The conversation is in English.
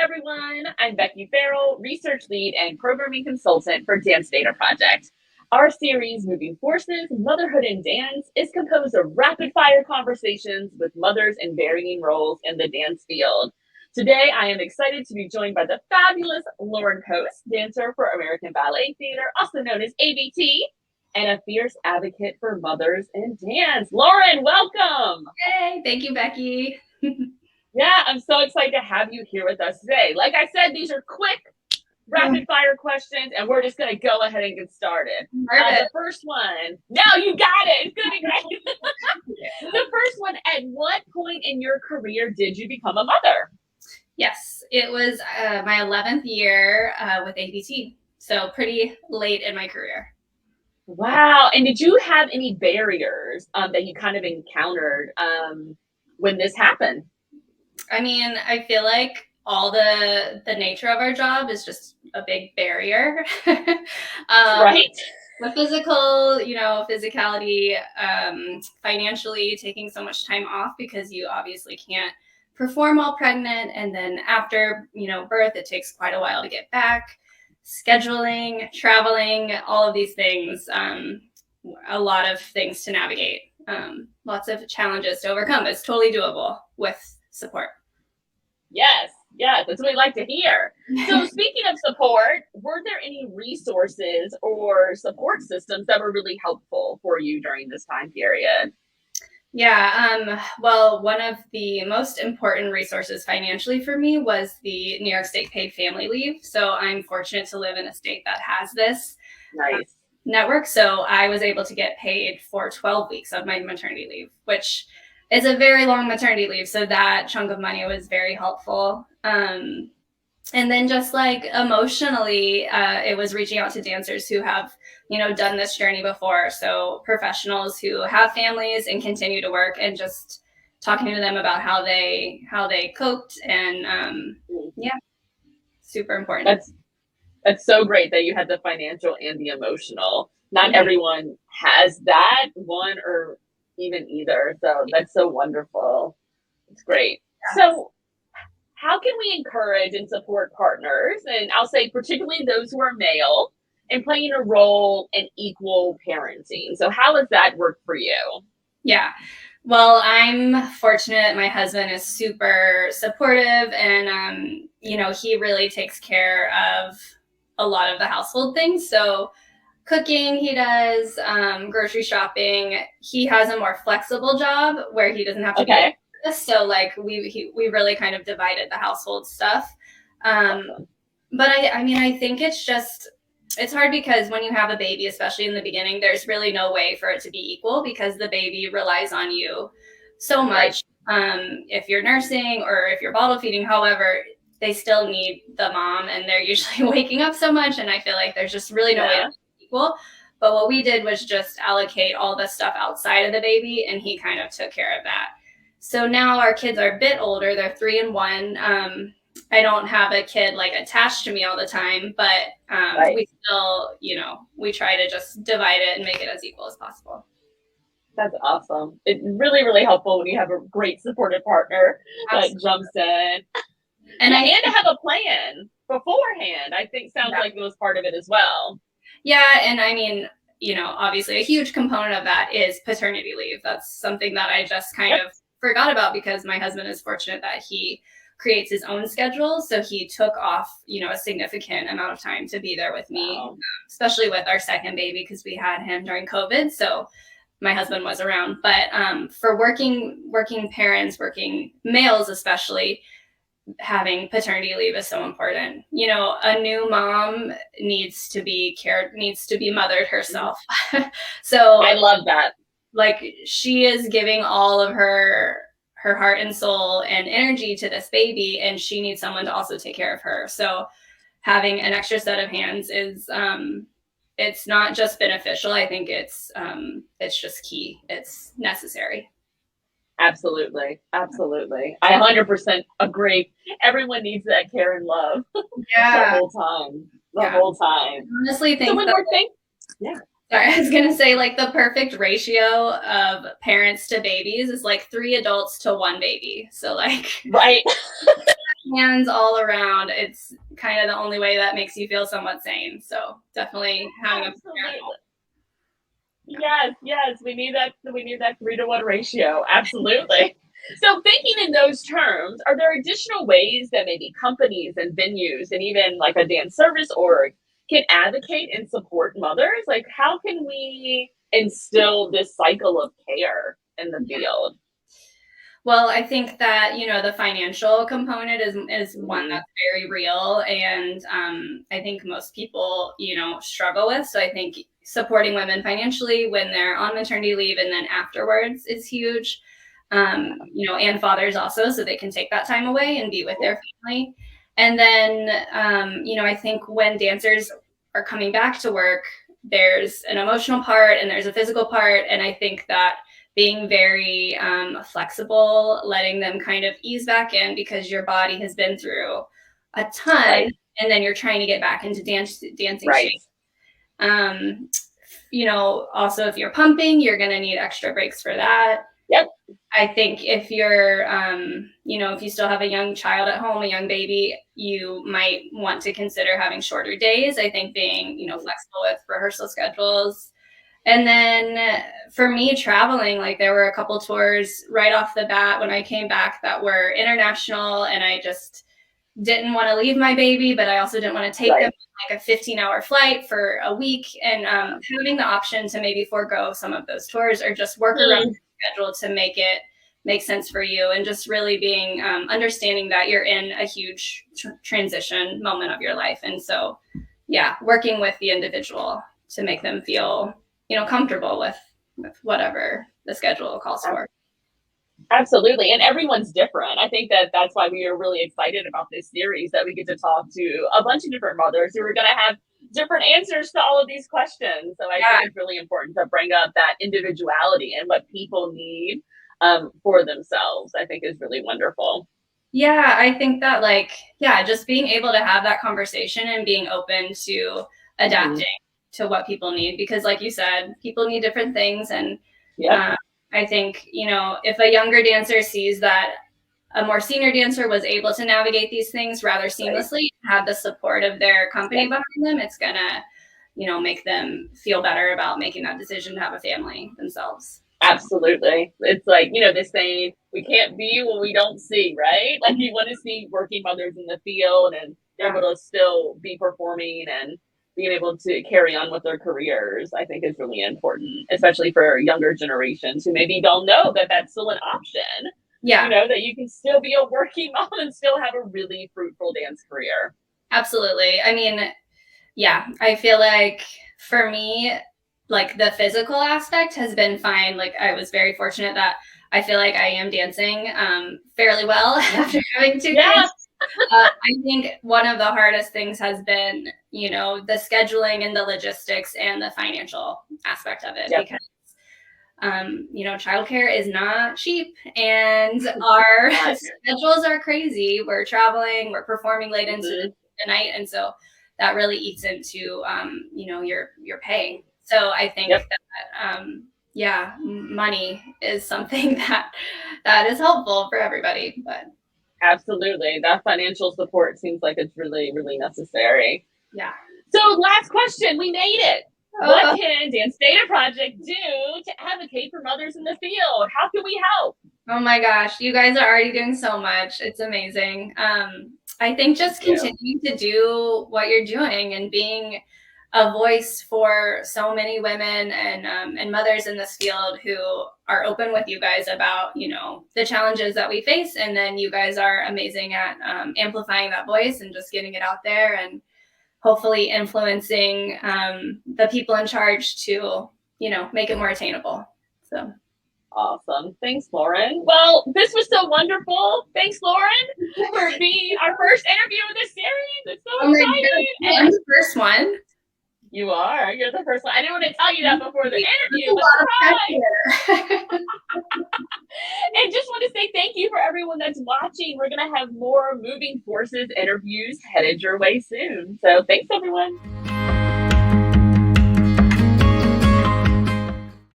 everyone. I'm Becky Farrell, Research Lead and Programming Consultant for Dance Data Project. Our series, Moving Forces, Motherhood and Dance, is composed of rapid-fire conversations with mothers in varying roles in the dance field. Today, I am excited to be joined by the fabulous Lauren Coast, dancer for American Ballet Theatre, also known as ABT, and a fierce advocate for mothers in dance. Lauren, welcome! Hey, thank you, Becky. Yeah, I'm so excited to have you here with us today. Like I said, these are quick, rapid fire questions, and we're just going to go ahead and get started. The first one, no, you got it. Good. The first one, at what point in your career did you become a mother? Yes, it was my 11th year with ABT, so pretty late in my career. Wow. And did you have any barriers that you kind of encountered when this happened? I mean, I feel like all the nature of our job is just a big barrier. Right. The physical, physicality, financially taking so much time off because you obviously can't perform while pregnant. And then after, birth, it takes quite a while to get back. Scheduling, traveling, all of these things, a lot of things to navigate, lots of challenges to overcome. It's totally doable with support. Yes, that's what we like to hear. So speaking of support, were there any resources or support systems that were really helpful for you during this time period? Yeah, well, one of the most important resources financially for me was the New York State paid family leave. So I'm fortunate to live in a state that has this network. So I was able to get paid for 12 weeks of my maternity leave, which is a very long maternity leave. So that chunk of money was very helpful. And then just like emotionally, it was reaching out to dancers who have, done this journey before. So professionals who have families and continue to work, and just talking to them about how they coped. And super important. That's so great that you had the financial and the emotional. Not everyone has that one or even either. So that's so wonderful. It's great. Yeah. So how can we encourage and support partners, and I'll say particularly those who are male, in playing a role in equal parenting? So how has that worked for you? Yeah. Well, I'm fortunate. My husband is super supportive, and, he really takes care of a lot of the household things. So cooking, he does, grocery shopping. He has a more flexible job where he doesn't have to do this. So like we really kind of divided the household stuff. But I think it's hard because when you have a baby, especially in the beginning, there's really no way for it to be equal because the baby relies on you so much. If you're nursing or if you're bottle feeding, however, they still need the mom, and they're usually waking up so much. And I feel like there's just really no way to be equal. But what we did was just allocate all the stuff outside of the baby, and he kind of took care of that. So now our kids are a bit older. They're 3 and 1. I don't have a kid like attached to me all the time, but we still, we try to just divide it and make it as equal as possible. That's awesome. It's really, really helpful when you have a great supportive partner that jumps in. And to have a plan beforehand, I think sounds like it was part of it as well. Yeah. And I mean, obviously a huge component of that is paternity leave. That's something that I just kind of forgot about because my husband is fortunate that he creates his own schedule. So he took off, a significant amount of time to be there with me, especially with our second baby, because we had him during COVID. So my husband was around. But for working parents, working males especially, having paternity leave is so important. A new mom needs to be mothered herself. So I love that. Like she is giving all of her heart and soul and energy to this baby, and she needs someone to also take care of her. So having an extra set of hands is, it's not just beneficial. I think it's just key. It's necessary. Absolutely. I 100% agree. Everyone needs that care and love. Yeah. The whole time. Honestly, think so one more thing. Yeah. Sorry, I was going to say like the perfect ratio of parents to babies is like 3 adults to 1 baby. So like, right. hands all around. It's kind of the only way that makes you feel somewhat sane. So definitely having a parent. Yes, we need that 3-to-1 ratio. Absolutely. So thinking in those terms, are there additional ways that maybe companies and venues and even like a dance service org can advocate and support mothers? Like how can we instill this cycle of care in the field? Well, I think that, the financial component is one that's very real, and I think most people, struggle with. So I think supporting women financially when they're on maternity leave and then afterwards is huge. And fathers also, so they can take that time away and be with their family. And then, I think when dancers are coming back to work, there's an emotional part and there's a physical part. And I think that being very flexible, letting them kind of ease back in because your body has been through a ton, right. And then you're trying to get back into dancing right. shape. Also if you're pumping, you're going to need extra breaks for that. Yep. I think if you're, if you still have a young child at home, a young baby, you might want to consider having shorter days. I think being, flexible with rehearsal schedules. And then for me, traveling, like there were a couple tours right off the bat when I came back that were international, and I just didn't want to leave my baby, but I also didn't want to take them on like a 15-hour flight for a week. And having the option to maybe forego some of those tours or just work around the schedule to make it make sense for you, and just really being understanding that you're in a huge transition moment of your life. And so, working with the individual to make them feel comfortable with whatever the schedule calls for. Absolutely. And everyone's different. I think that's why we are really excited about this series, that we get to talk to a bunch of different mothers who are going to have different answers to all of these questions. So I think it's really important to bring up that individuality and what people need for themselves, I think is really wonderful. Yeah, I think that just being able to have that conversation and being open to adapting to what people need, because like you said, people need different things. And I think, if a younger dancer sees that a more senior dancer was able to navigate these things rather seamlessly, have the support of their company behind them, it's gonna, make them feel better about making that decision to have a family themselves. Absolutely. It's like, this saying, we can't be what we don't see, right? Like you want to see working mothers in the field and they're able to still be performing and being able to carry on with their careers, I think is really important, especially for younger generations who maybe don't know that that's still an option. Yeah. That you can still be a working mom and still have a really fruitful dance career. Absolutely. I mean, I feel like for me, like the physical aspect has been fine. Like I was very fortunate that I feel like I am dancing fairly well after having 2 kids. I think one of the hardest things has been, the scheduling and the logistics and the financial aspect of it, because, childcare is not cheap and our schedules are crazy. We're traveling, we're performing late into the night. And so that really eats into, your pay. So I think that, money is something that is helpful for everybody, but. Absolutely. That financial support seems like it's really, really necessary. Yeah. So last question, we made it. What can Dance Data Project do to advocate for mothers in the field? How can we help? Oh my gosh, you guys are already doing so much. It's amazing. I think just continuing to do what you're doing and being a voice for so many women and mothers in this field who are open with you guys about, the challenges that we face. And then you guys are amazing at amplifying that voice and just getting it out there and hopefully influencing the people in charge to, make it more attainable. So. Awesome. Thanks, Lauren. Well, this was so wonderful. Thanks, Lauren, for being our first interview of this series. It's so exciting. I'm the first one. You are. You're the first one. I didn't want to tell you that before the interview, but and just want to say thank you for everyone that's watching. We're going to have more Moving Forces interviews headed your way soon. So thanks, everyone.